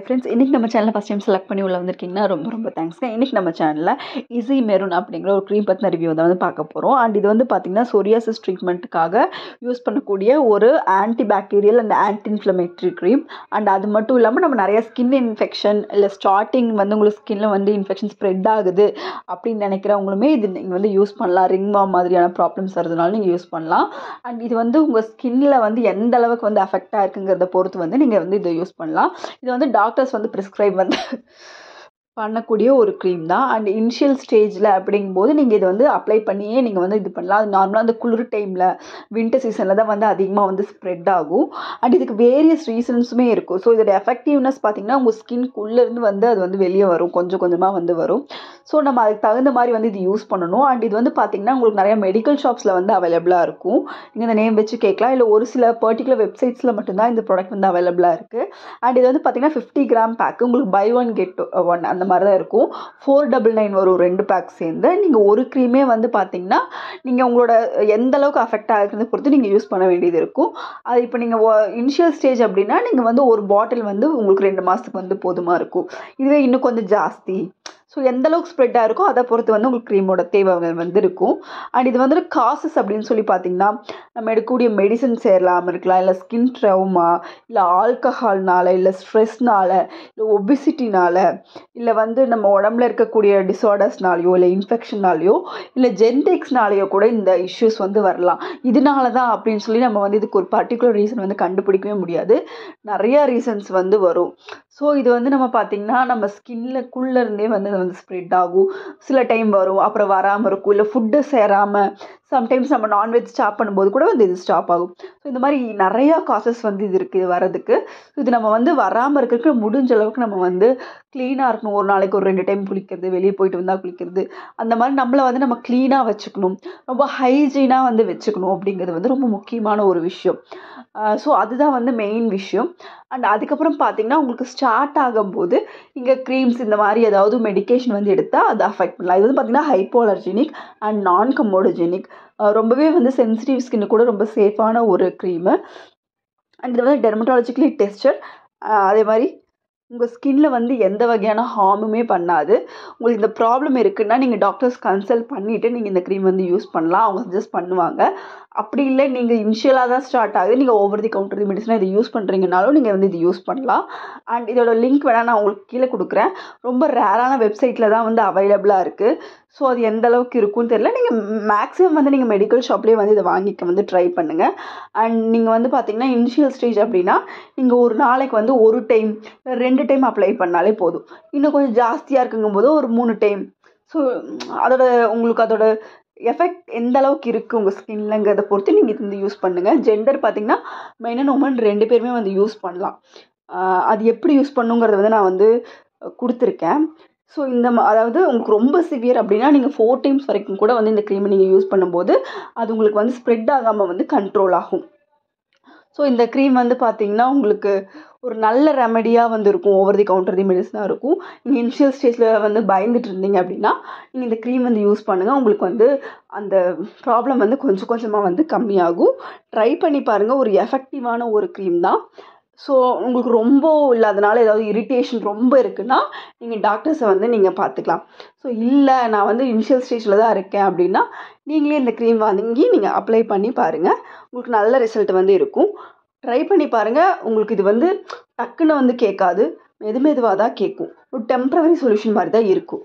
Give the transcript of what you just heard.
Friends, இன்னைக்கு நம்ம சேனலை ஃபஸ்ட் டைம் செலக்ட் பண்ணி உள்ள வந்திருக்கீங்கன்னா ரொம்ப ரொம்ப தேங்க்ஸ்ங்க. இன்னைக்கு நம்ம சேனலில் ஈஸி மெரூன் அப்படிங்கிற ஒரு க்ரீம் பற்றின ரிவ்யூ தான் வந்து பார்க்க போகிறோம். அண்ட் இது வந்து பார்த்திங்கன்னா சொரியாசிஸ் ட்ரீட்மெண்ட்டுக்காக யூஸ் பண்ணக்கூடிய ஒரு anti bacterial and anti inflammatory cream. And அது மட்டும் இல்லாமல் நம்ம நிறைய ஸ்கின் இன்ஃபெக்ஷன் இல்லை ஸ்டார்டிங் வந்து உங்களுக்கு ஸ்கின்னில் வந்து இன்ஃபெக்ஷன் ஸ்ப்ரெட் ஆகுது அப்படின்னு நினைக்கிறவங்களுமே இது நீங்கள் வந்து யூஸ் பண்ணலாம். ரிங்வார்ம் மாதிரியான ப்ராப்ளம்ஸ் வரதுனால நீங்கள் யூஸ் பண்ணலாம். அண்ட் இது வந்து உங்கள் ஸ்கின்னில் வந்து எந்த அளவுக்கு வந்து அஃபெக்டாக இருக்குங்கிறத பொறுத்து வந்து நீங்கள் வந்து இதை யூஸ் பண்ணலாம். இது வந்து டாக்டர்ஸ் வந்து ப்ரிஸ்கிரைப் வந்து பண்ணக்கூடிய ஒரு க்ரீம் தான். அண்ட் இனிஷியல் ஸ்டேஜில் அப்படிங்கும்போது நீங்கள் இதை வந்து அப்ளை பண்ணியே நீங்கள் வந்து இது பண்ணலாம். அது நார்மலாக அந்த குளிர் டைமில் வின்டர் சீசனில் தான் வந்து அதிகமாக வந்து ஸ்ப்ரெட் ஆகும். அண்ட் இதுக்கு வேரியஸ் ரீசன்ஸுமே இருக்கும். ஸோ இதோட எஃபெக்டிவ்னஸ் பார்த்திங்கன்னா உங்கள் ஸ்கின்குள்ளேருந்து வந்து அது வந்து வெளியே வரும், கொஞ்சம் கொஞ்சமாக வந்து வரும். ஸோ நம்ம அதுக்கு தகுந்த மாதிரி வந்து இது யூஸ் பண்ணணும். அண்ட் இது வந்து பார்த்திங்கன்னா உங்களுக்கு நிறையா மெடிக்கல் ஷாப்ஸில் வந்து அவைலபிளாக இருக்கும். நீங்கள் இந்த நேம் வச்சு கேட்கலாம். இல்லை ஒரு சில பர்டிகுலர் வெப்சைட்ஸில் மட்டும்தான் இந்த ப்ராடக்ட் வந்து அவைலபிளாக இருக்குது. அண்ட் இது வந்து பார்த்திங்கன்னா 50 கிராம் பேக்கு, உங்களுக்கு பை ஒன் கெட் ஒன் அந்த மாதிரி தான் இருக்கும். 499 வரும் 2 பேக் சேர்ந்து. நீங்கள் ஒரு க்ரீமே வந்து பார்த்தீங்கன்னா நீங்கள் உங்களோட எந்த அளவுக்கு அஃபெக்ட் ஆகுதுன்னு பொறுத்து நீங்கள் யூஸ் பண்ண வேண்டியது இருக்கும். அது இப்போ நீங்கள் இனிஷியல் ஸ்டேஜ் அப்படின்னா நீங்கள் வந்து ஒரு பாட்டில் வந்து உங்களுக்கு 2 மாதத்துக்கு வந்து போதுமாக இருக்கும். இதுவே இன்னும் கொஞ்சம் ஜாஸ்தி, ஸோ எந்த அளவுக்கு ஸ்ப்ரெட் ஆகிருக்கோ அதை பொறுத்து வந்து உங்களுக்கு க்ரீமோட தேவை வந்து இருக்கும். அண்ட் இது வந்து காசஸ் அப்படின்னு சொல்லி பார்த்தீங்கன்னா நம்ம எடுக்கக்கூடிய மெடிசன் சேரலாமல் இருக்கலாம், இல்லை ஸ்கின் ட்ரௌமா, இல்லை ஆல்கஹால்னால, இல்லை ஸ்ட்ரெஸ்னால, இல்லை ஒபிசிட்டினால, இல்லை வந்து நம்ம உடம்புல இருக்கக்கூடிய டிஸார்டர்ஸ்னாலையோ, இல்லை இன்ஃபெக்ஷன்னாலேயோ, இல்லை ஜெனடிக்ஸ்னாலேயோ கூட இந்த இஷ்யூஸ் வந்து வரலாம். இதனால தான் அப்படின்னு சொல்லி நம்ம வந்து இதுக்கு ஒரு பர்டிகுலர் ரீசன் வந்து கண்டுபிடிக்கவே முடியாது. நிறையா ரீசன்ஸ் வந்து வரும். ஸோ இது வந்து நம்ம பார்த்திங்கன்னா நம்ம ஸ்கின்னுக்குள்ளேருந்தே வந்து அது வந்து ஸ்ப்ரெட் ஆகும். சில டைம் வரும், அப்புறம் வராமல் இருக்கும். இல்லை ஃபுட்டு சேராமல் சம்டைம்ஸ் நம்ம நான்வெஜ் ஸ்டாப் பண்ணும்போது கூட வந்து இது ஸ்டாப் ஆகும். ஸோ இந்த மாதிரி நிறையா காசஸ் வந்து இது இருக்குது இது வரதுக்கு. இது நம்ம வந்து வராமல் இருக்கிறதுக்கு முடிஞ்ச அளவுக்கு நம்ம வந்து க்ளீனாக இருக்கணும். ஒரு நாளைக்கு ஒரு 2 டைம் குளிக்கிறது, வெளியே போயிட்டு வந்தால் குளிக்கிறது, அந்த மாதிரி நம்மளை வந்து நம்ம க்ளீனாக வச்சுக்கணும், ரொம்ப ஹைஜீனாக வந்து வச்சுக்கணும் அப்படிங்கிறது வந்து ரொம்ப முக்கியமான ஒரு விஷயம். ஸோ அதுதான் வந்து மெயின் விஷயம். அண்ட் அதுக்கப்புறம் பார்த்திங்கன்னா உங்களுக்கு ஸ்டார்ட் ஆகும்போது இங்கே க்ரீம்ஸ் இந்த மாதிரி ஏதாவது மெடிக்கேஷன் வந்து எடுத்தால் அது அஃபெக்ட் பண்ணலாம். இது வந்து பார்த்திங்கன்னா ஹைப்போஅலர்ஜெனிக் அண்ட் நான் கமோடோஜெனிக், ரொம்பவே வந்து சென்சிட்டிவ் ஸ்கின்னு கூட ரொம்ப சேஃபான ஒரு க்ரீமு. அண்ட் இது வந்து டெர்மட்டாலஜிக்கலி டெஸ்டட். அதே மாதிரி உங்கள் ஸ்கின்னில் வந்து எந்த வகையான ஹார்முமே பண்ணாது. உங்களுக்கு இந்த ப்ராப்ளம் இருக்குன்னா நீங்கள் டாக்டர்ஸ் கன்சல்ட் பண்ணிவிட்டு நீங்கள் இந்த க்ரீம் வந்து யூஸ் பண்ணலாம். அவங்க சஜஸ்ட் பண்ணுவாங்க. அப்படி இல்லை நீங்கள் இனிஷியலாக தான் ஸ்டார்ட் ஆகுது, நீங்கள் ஓவர் தி கவுண்டர் மெடிசனாக இதை யூஸ் பண்ணுறீங்கனாலும் நீங்கள் வந்து இது யூஸ் பண்ணலாம். அண்ட் இதோட லிங்க் வேணால் நான் உங்களுக்கு கீழே கொடுக்குறேன். ரொம்ப ரேரான வெப்சைட்டில் தான் வந்து அவைலபிளாக இருக்குது. ஸோ அது எந்த அளவுக்கு இருக்குன்னு தெரியல. நீங்கள் மேக்ஸிமம் வந்து நீங்கள் மெடிக்கல் ஷாப்லேயே வந்து இதை வாங்கிக்க வந்து ட்ரை பண்ணுங்கள். அண்ட் நீங்கள் வந்து பார்த்திங்கன்னா இனிஷியல் ஸ்டேஜ் அப்படின்னா நீங்கள் ஒரு நாளைக்கு வந்து 1 டைம் 2 டைம் அப்ளை பண்ணாலே போதும். இன்னும் கொஞ்சம் ஜாஸ்தியாக இருக்குங்கும் போது ஒரு 3 டைம். ஸோ உங்களுக்கு அதோட எஃபெக்ட் எந்த அளவுக்கு இருக்குது உங்கள் ஸ்கின்லங்கிறத பொறுத்து நீங்கள் இது வந்து யூஸ் பண்ணுங்கள். ஜெண்டர் பார்த்திங்கன்னா மென் அண்ட் உமன் 2 பேருமே வந்து யூஸ் பண்ணலாம். அது எப்படி யூஸ் பண்ணுங்கிறத வந்து நான் வந்து கொடுத்துருக்கேன். ஸோ அதாவது உங்களுக்கு ரொம்ப சிவியர் அப்படின்னா நீங்கள் 4 டைம்ஸ் வரைக்கும் கூட வந்து இந்த க்ரீமை நீங்கள் யூஸ் பண்ணும்போது அது உங்களுக்கு வந்து ஸ்ப்ரெட் ஆகாமல் வந்து கண்ட்ரோல் ஆகும். ஸோ இந்த க்ரீம் வந்து பார்த்திங்கன்னா உங்களுக்கு ஒரு நல்ல ரெமடியாக வந்து இருக்கும். ஓவர் தி கவுண்டர் தி மெடிசனாக இருக்கும். நீங்கள் இனிஷியல் ஸ்டேஜில் வந்து பயந்துட்டு இருந்தீங்க அப்படின்னா நீங்கள் இந்த க்ரீம் வந்து யூஸ் பண்ணுங்கள். உங்களுக்கு வந்து அந்த ப்ராப்ளம் வந்து கொஞ்சம் கொஞ்சமாக வந்து கம்மியாகும். ட்ரை பண்ணி பாருங்கள். ஒரு எஃபெக்டிவான ஒரு க்ரீம் தான். ஸோ உங்களுக்கு ரொம்ப இல்லாதனால ஏதாவது இரிட்டேஷன் ரொம்ப இருக்குன்னா நீங்கள் டாக்டர்ஸை வந்து நீங்கள் பார்த்துக்கலாம். ஸோ இல்லை நான் வந்து இனிஷியல் ஸ்டேஜில் தான் இருக்கேன் அப்படின்னா நீங்களே இந்த க்ரீம் வாங்கி நீங்கள் அப்ளை பண்ணி பாருங்கள். உங்களுக்கு நல்ல ரிசல்ட் வந்து இருக்கும். ட்ரை பண்ணி பாருங்கள். உங்களுக்கு இது வந்து டக்குன்னு வந்து கேட்காது, மெதுவாக தான் கேட்கும். ஒரு டெம்ப்ரவரி சொல்யூஷன் மாதிரி தான் இருக்கும்.